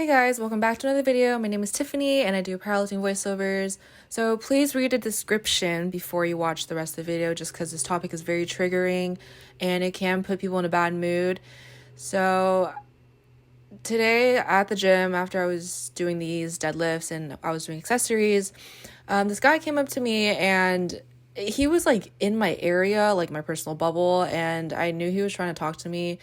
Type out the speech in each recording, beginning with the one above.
Hey guys, welcome back to another video. My name is Tiffany and I do powerlifting voiceovers. So please read the description before you watch the rest of the video just because this topic is very triggering and it can put people in a bad mood. So today at the gym, after I was doing these deadlifts and I was doing accessories, this guy came up to me and he was like in my area, like my personal bubble, and I knew he was trying to talk to me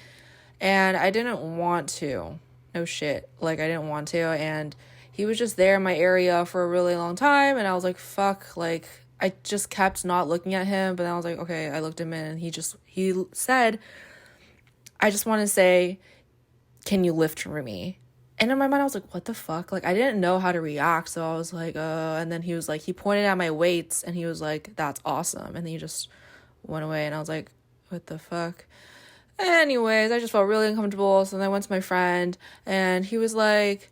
and I didn't want to. No shit. Like, I didn't want to. And he was just there in my area for a really long time. And I was like, fuck. Like, I just kept not looking at him. But then I was like, okay, I looked him in. And he said, I just want to say, can you lift for me? And in my mind, I was like, what the fuck? Like, I didn't know how to react. So I was like, and then he was like, he pointed at my weights. And he was like, that's awesome. And then he just went away. And I was like, what the fuck? Anyways, I just felt really uncomfortable. So then I went to my friend and he was like,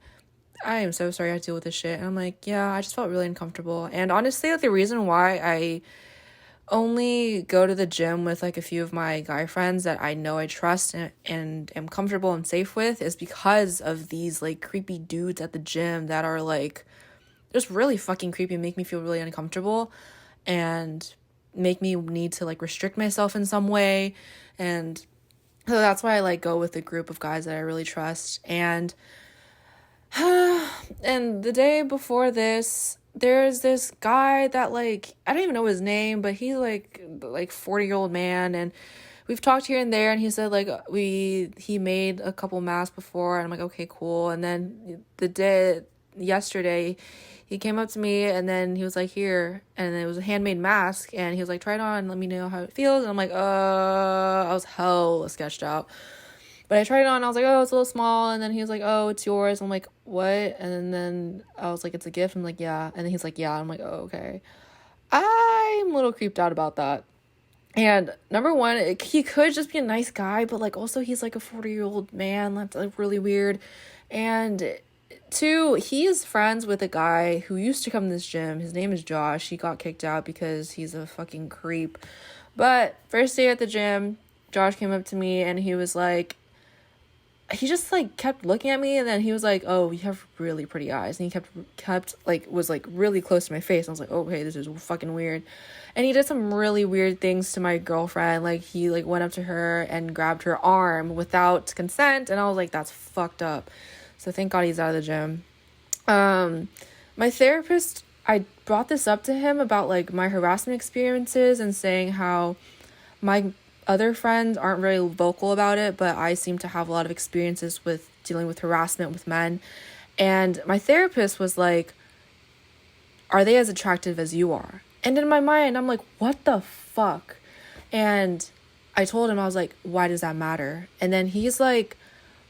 I am so sorry I have to deal with this shit. And I'm like, yeah, I just felt really uncomfortable. And honestly, like the reason why I only go to the gym with like a few of my guy friends that I know I trust and am comfortable and safe with is because of these like creepy dudes at the gym that are like just really fucking creepy and make me feel really uncomfortable and make me need to like restrict myself in some way. And so that's why I like go with a group of guys that I really trust. And the day before this, there's this guy that like I don't even know his name, but he's like 40-year-old man, and we've talked here and there, and he said like he made a couple masks before, and I'm like, okay, cool. And then yesterday he came up to me and then he was like, here, and it was a handmade mask, and he was like, try it on, let me know how it feels. And I'm like, I was hella sketched out. But I tried it on, I was like, oh, it's a little small. And then he was like, oh, it's yours. I'm like, what? And then I was like, it's a gift. I'm like, yeah. And then he's like, yeah. I'm like, oh, okay. I'm a little creeped out about that. And number one, he could just be a nice guy, but like also he's like a 40-year-old man. That's like really weird. And two, he is friends with a guy who used to come to this gym. His name is Josh. He got kicked out because he's a fucking creep. But first day at the gym, Josh came up to me and he was like, he just like kept looking at me, and then he was like, oh, you have really pretty eyes. And he kept like was like really close to my face. I was like, okay, this is fucking weird. And he did some really weird things to my girlfriend. Like he like went up to her and grabbed her arm without consent, and I was like, that's fucked up. So thank God he's out of the gym. My therapist, I brought this up to him about like my harassment experiences and saying how my other friends aren't very vocal about it, but I seem to have a lot of experiences with dealing with harassment with men. And my therapist was like, are they as attractive as you are? And in my mind, I'm like, what the fuck? And I told him, I was like, why does that matter? And then he's like,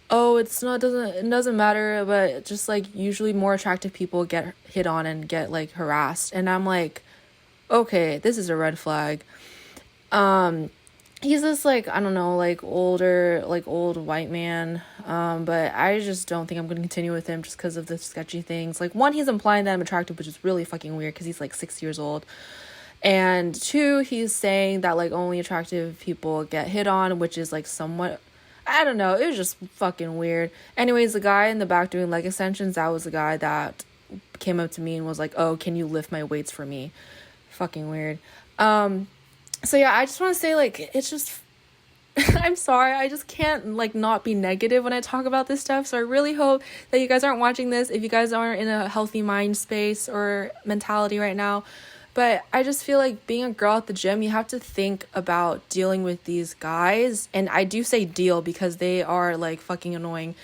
oh, it doesn't matter, but just like usually more attractive people get hit on and get like harassed. And I'm like, okay, this is a red flag. He's this like, I don't know, like old white man. But I just don't think I'm going to continue with him just because of the sketchy things. Like, one, he's implying that I'm attractive, which is really fucking weird because he's like 6 years old. And two, he's saying that like only attractive people get hit on, which is like somewhat, I don't know. It was just fucking weird. Anyways, the guy in the back doing leg extensions, that was the guy that came up to me and was like, oh, can you lift my weights for me? Fucking weird. So yeah, I just want to say, like, it's just, I'm sorry, I just can't, like, not be negative when I talk about this stuff, so I really hope that you guys aren't watching this if you guys aren't in a healthy mind space or mentality right now. But I just feel like being a girl at the gym, you have to think about dealing with these guys, and I do say deal because they are, like, fucking annoying.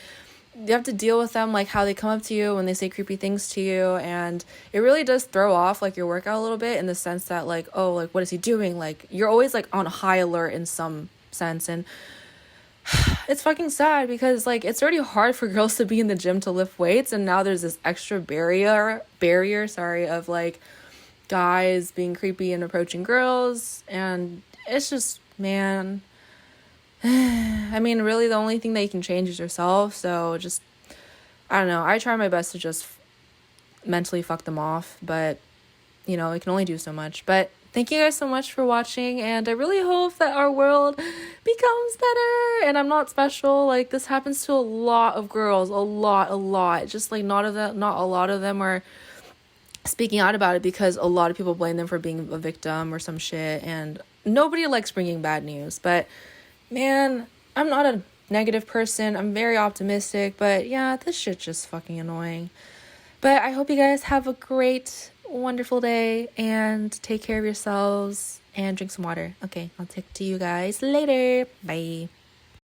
You have to deal with them, like how they come up to you when they say creepy things to you, and it really does throw off like your workout a little bit in the sense that like, oh, like what is he doing? Like you're always like on high alert in some sense, and it's fucking sad because like it's already hard for girls to be in the gym to lift weights, and now there's this extra barrier of like guys being creepy and approaching girls, and it's just, man, I mean, really the only thing that you can change is yourself. So just, I don't know, I try my best to just mentally fuck them off, but you know, it can only do so much. But thank you guys so much for watching, and I really hope that our world becomes better. And I'm not special. Like, this happens to a lot of girls, a lot. Just like not a lot of them are speaking out about it, because a lot of people blame them for being a victim or some shit, and nobody likes bringing bad news. But man, I'm not a negative person. I'm very optimistic, but yeah, this shit's just fucking annoying. But I hope you guys have a great, wonderful day, and take care of yourselves and drink some water. Okay, I'll talk to you guys later. Bye.